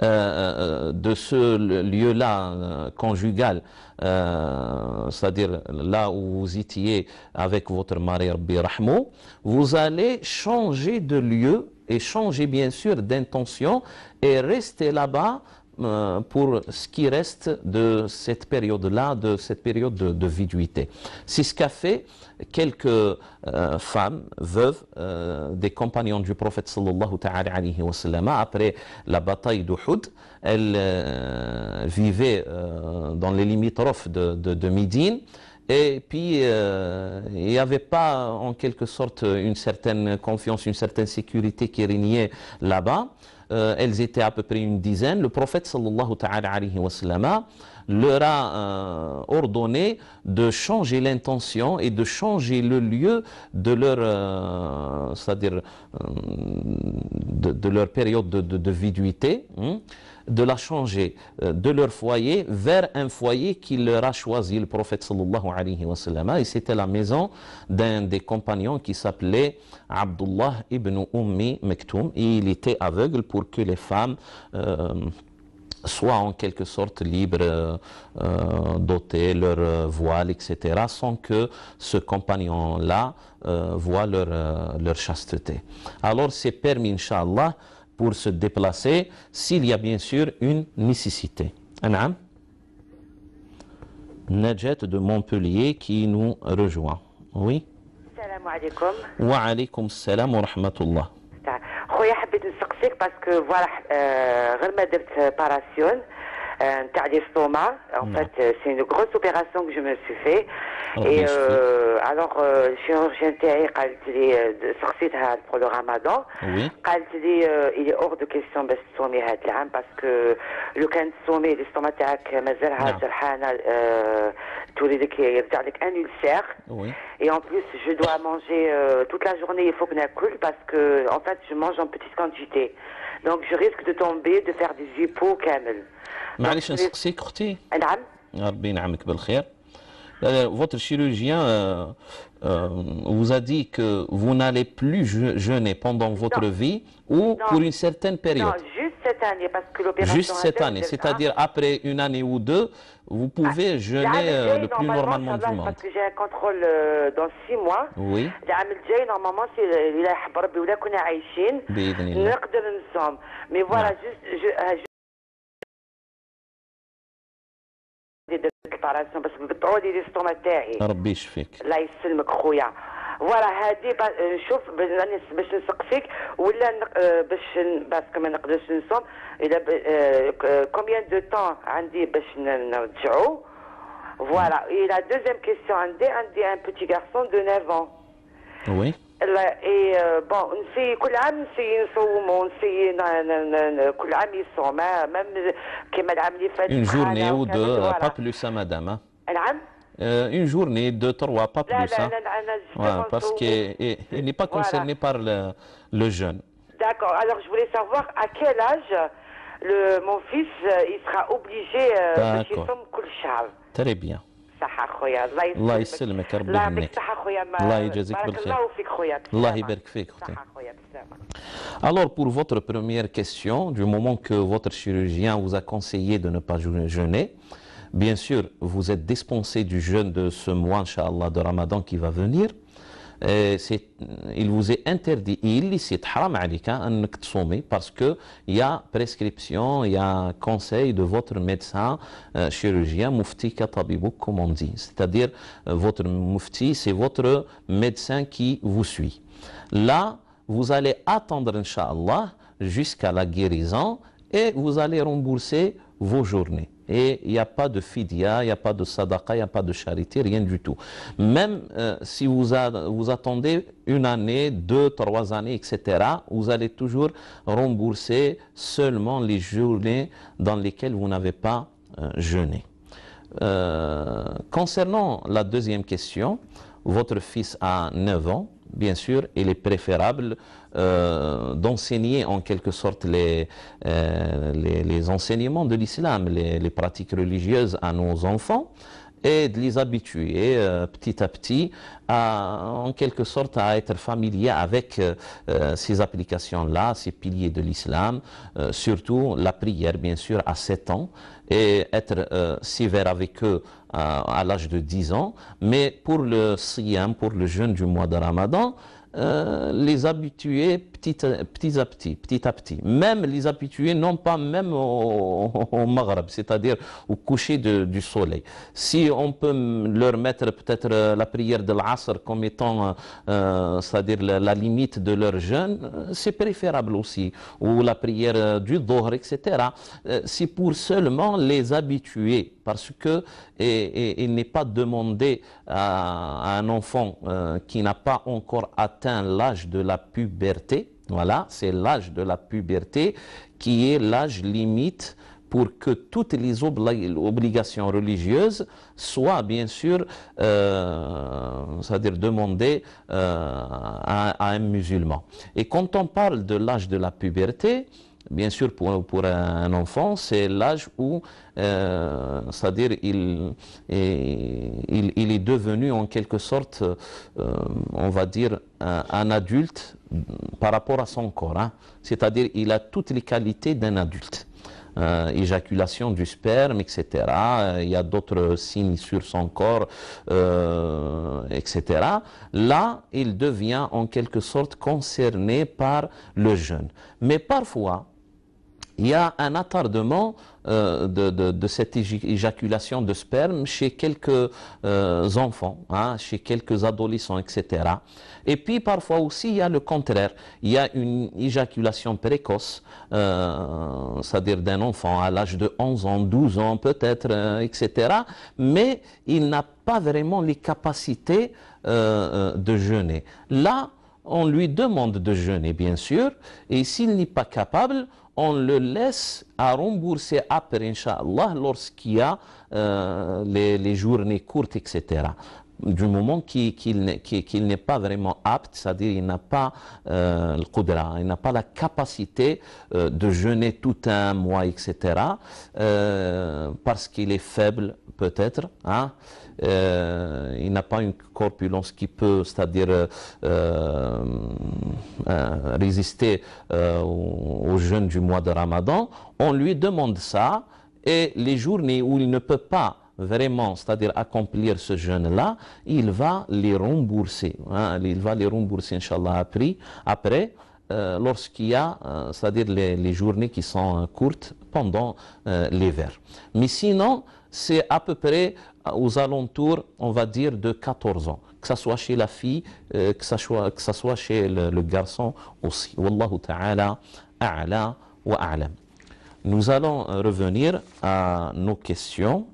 de ce lieu-là conjugal, c'est-à-dire là où vous étiez avec votre mari Rabbi Rahmou, vous allez changer de lieu et changer bien sûr d'intention et rester là-bas pour ce qui reste de cette période-là, de cette période de viduité. C'est ce qu'a fait quelques femmes, veuves, des compagnons du prophète sallallahu ta'ala alayhi wa sallam, après la bataille d'Uhud. Elles vivaient dans les limitrophes de Médine. Et puis, il n'y avait pas en quelque sorte une certaine confiance, une certaine sécurité qui régnait là-bas. Elles étaient à peu près une dizaine. Le prophète sallallahu ta'ala alayhi wa sallam leur a ordonné de changer l'intention et de changer le lieu de leur, c'est-à-dire de leur période de viduité, de la changer de leur foyer vers un foyer qu'il leur a choisi, le prophète sallallahu alayhi wa sallam. Et c'était la maison d'un des compagnons qui s'appelait Abdullah ibn Ummi Maktoum. Et il était aveugle pour que les femmes soient en quelque sorte libres d'ôter leur voile, etc., sans que ce compagnon-là voit leur chasteté. Alors c'est permis, Inch'Allah, pour se déplacer s'il y a bien sûr une nécessité. Anam Najat de Montpellier qui nous rejoint. Oui. Salam alaikum. Wa alaykum salam wa rahmatullah. خويا حبيت نسقسيك باسكو فوالا غير ما درت باراسيون نتاع لي ستوما en fait c'est une grosse opération que je me suis fait et alors الشيروجيان تاعي قالت لي سقسيتها pour le ramadan قالت لي il est hors de question باش تصومي هذا العام باسكو لو كان تصومي لي ستوما تاعك مازالها جرحانه تولي لك يرجع لك ان ulcère et en plus je dois manger toute la journée il faut que ناكل parce que en fait je mange en petite quantité donc je risque de tomber de faire des hypos كامل. معليش نسقسيك اختي. نعم. ربي ينعمك بالخير. Votre chirurgien vous a dit que vous n'allez plus jeûner pendant votre vie ou pour une certaine période? Non, juste cette année parce que l'opération. Juste cette année, c'est-à-dire après une année ou deux, vous pouvez jeûner le plus normalement du monde. Parce que j'ai un contrôle dans 6 mois. Oui. العام الجاي normalement si إلا يحب ربي ولا كنا عايشين نقدر نصوم. Mais voilà juste الباراسيون بس بتعودي لي ستوما تاعي. ربي يشفيك. الله يسلمك خويا. فوالا هادي شوف باش نسقسيك ولا باش باسكو ما نقدرش نصوم الا كومبيان دو طون عندي باش نرجعوا. فوالا اي لا دوزيام كيسيون عندي ان بوتي غارسون دو 9 ans. Oui. اي بون نسي كل عام نسي نصومو نسي كل عام يصوم ميم كيما العام اللي فات. Une journée ou deux, pas plus, hein, madame. نعم. Une journée, 2, 3, pas plus. Hein. Voilà, parce qu'il n'est pas concerné par le jeûne. D'accord. Alors, je voulais savoir à quel âge mon fils il sera obligé de faire son kul shahr. Très bien. بالصحة خويا. الله يسلمك ربي الله يعطيك يهنيك. الصحة خويا. الله يجازيك بارك بالخير. الله فيك خويا. الله يبارك فيك اختي. صحة خويا بالسلامة. Alors pour votre première question, du moment que votre chirurgien vous a conseillé de ne pas jeûner, bien sûr vous êtes dispensé du jeûne de ce mois, Inch'Allah, de Ramadan qui va venir. Il vous est interdit, illicite, haram alika, انك تصومي, parce que il y a prescription, il y a conseil de votre médecin, chirurgien, mufti katabibuk, comme on dit. C'est-à-dire, votre mufti, c'est votre médecin qui vous suit. Là, vous allez attendre, Inch'Allah, jusqu'à la guérison et vous allez rembourser vos journées. Et il n'y a pas de fidya, il n'y a pas de sadaqa, il n'y a pas de charité, rien du tout. Même si vous attendez une année, 2, 3 années, etc., vous allez toujours rembourser seulement les journées dans lesquelles vous n'avez pas jeûné. Concernant la deuxième question, votre fils a 9 ans. Bien sûr, il est préférable d'enseigner en quelque sorte les enseignements de l'islam, les pratiques religieuses à nos enfants et de les habituer petit à petit en quelque sorte à être familier avec ces applications-là, ces piliers de l'islam, surtout la prière bien sûr à 7 ans et être sévère avec eux à l'âge de 10 ans, mais pour le siyam, pour le jeûne du mois de Ramadan, les habituer petit à petit, même les habituer non pas même au Maghreb, c'est-à-dire au coucher du soleil. Si on peut leur mettre peut-être la prière de l'Asr comme étant c'est-à-dire la limite de leur jeûne, c'est préférable aussi, ou la prière du Dhuhr, etc. C'est pour seulement les habituer, parce que il n'est pas demandé à un enfant qui n'a pas encore atteint l'âge de la puberté. Voilà, c'est l'âge de la puberté qui est l'âge limite pour que toutes les obligations religieuses soient bien sûr, c'est-à-dire demandées à un musulman. Et quand on parle de l'âge de la puberté, bien sûr, pour un enfant, c'est l'âge où, c'est-à-dire, il est devenu en quelque sorte, on va dire, un adulte par rapport à son corps. Hein. C'est-à-dire, il a toutes les qualités d'un adulte. Éjaculation du sperme, etc. Il y a d'autres signes sur son corps, etc. Là, il devient en quelque sorte concerné par le jeûne. Mais parfois, il y a un attardement de cette éjaculation de sperme chez quelques enfants, hein, chez quelques adolescents, etc. Et puis parfois aussi il y a le contraire, il y a une éjaculation précoce, c'est-à-dire d'un enfant à l'âge de 11 ans, 12 ans peut-être, etc. Mais il n'a pas vraiment les capacités de jeûner. Là, on lui demande de jeûner, bien sûr, et s'il n'est pas capable, on le laisse à rembourser après, Inch'Allah, lorsqu'il y a les journées courtes, etc. Du moment qu'il n'est pas vraiment apte, c'est-à-dire il n'a pas le qudra, il n'a pas la capacité de jeûner tout un mois, etc. Parce qu'il est faible, peut-être, hein. Il n'a pas une corpulence qui peut, c'est-à-dire résister au jeûne du mois de Ramadan, on lui demande ça, et les journées où il ne peut pas vraiment, c'est-à-dire accomplir ce jeûne-là, il va les rembourser, hein, il va les rembourser, Inch'Allah, après lorsqu'il y a, c'est-à-dire les journées qui sont courtes pendant l'hiver. Mais sinon, c'est à peu près aux alentours, on va dire, de 14 ans, que ce soit chez la fille, que ce soit chez le garçon aussi. Wallahu ta'ala a'la wa a'lam. Nous allons revenir à nos questions.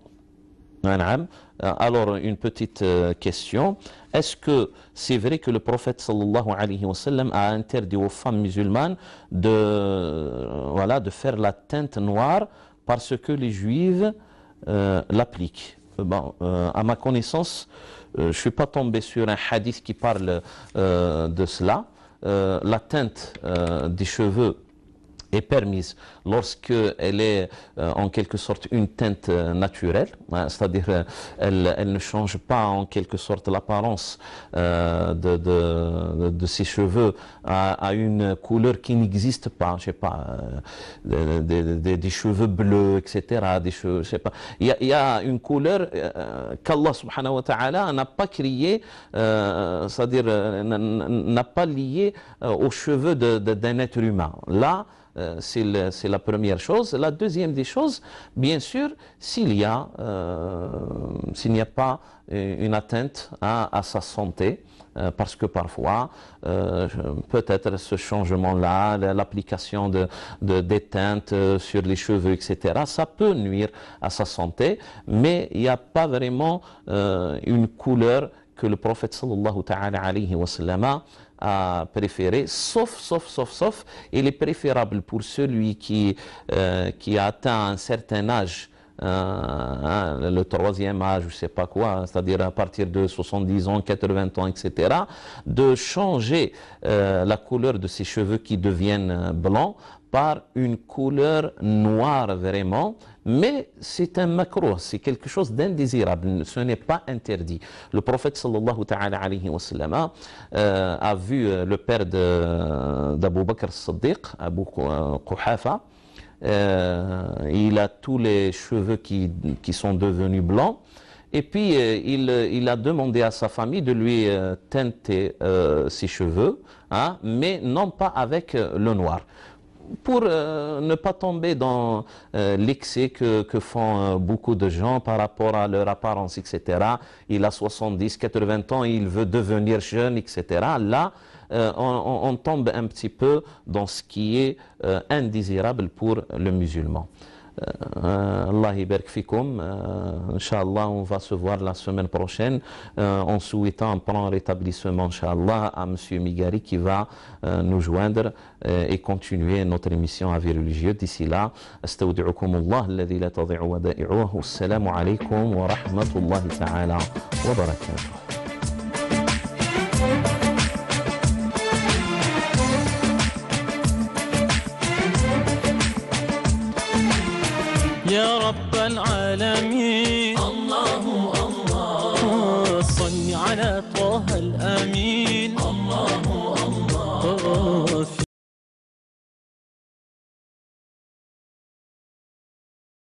Alors, une petite question. Est-ce que c'est vrai que le prophète sallallahu alayhi wa sallam a interdit aux femmes musulmanes de faire la teinte noire parce que les juives l'appliquent? Bon, à ma connaissance, je ne suis pas tombé sur un hadith qui parle de cela. La teinte des cheveux est permise lorsqu'elle est en quelque sorte une teinte naturelle, hein, c'est-à-dire elle ne change pas en quelque sorte l'apparence de ses cheveux à une couleur qui n'existe pas, je sais pas, des cheveux bleus, etc. Des cheveux, je sais pas. Il y a une couleur qu'Allah subhanahu wa ta'ala n'a pas créée, c'est-à-dire n'a pas liée aux cheveux d'un être humain. Là, c'est la première chose. La deuxième des choses, bien sûr, s'il n'y a pas une atteinte à sa santé, parce que parfois, peut-être ce changement-là, l'application des teintes sur les cheveux, etc., ça peut nuire à sa santé, mais il n'y a pas vraiment une couleur que le prophète sallallahu ta'ala alayhi wa sallam a préféré, sauf, il est préférable pour celui qui a atteint un certain âge, le troisième âge, je ne sais pas quoi, c'est-à-dire à partir de 70 ans, 80 ans, etc., de changer la couleur de ses cheveux qui deviennent blancs par une couleur noire vraiment, mais c'est un makruh, c'est quelque chose d'indésirable, ce n'est pas interdit. Le prophète sallallahu ta'ala alayhi wa sallam a vu le père d'Abu Bakr as-Siddiq, Abu Quhafa, il a tous les cheveux qui sont devenus blancs, et puis il a demandé à sa famille de lui teinter ses cheveux, hein, mais non pas avec le noir, pour ne pas tomber dans l'excès que font beaucoup de gens par rapport à leur apparence, etc. Il a 70, 80 ans, il veut devenir jeune, etc. Là, on tombe un petit peu dans ce qui est indésirable pour le musulman. Allah yibarak fikoum. Inch'Allah, on va se voir la semaine prochaine en souhaitant un prompt rétablissement, Inch'Allah, à M. Migari qui va nous joindre et continuer notre émission Avis religieux. D'ici là, astawdi'ukumullah alladhi la tadhi'u wada'i'uhu. Assalamu alaykum wa rahmatullahi ta'ala wa barakatuh. يا رب العالمين الله الله صل على طه الأمين الله الله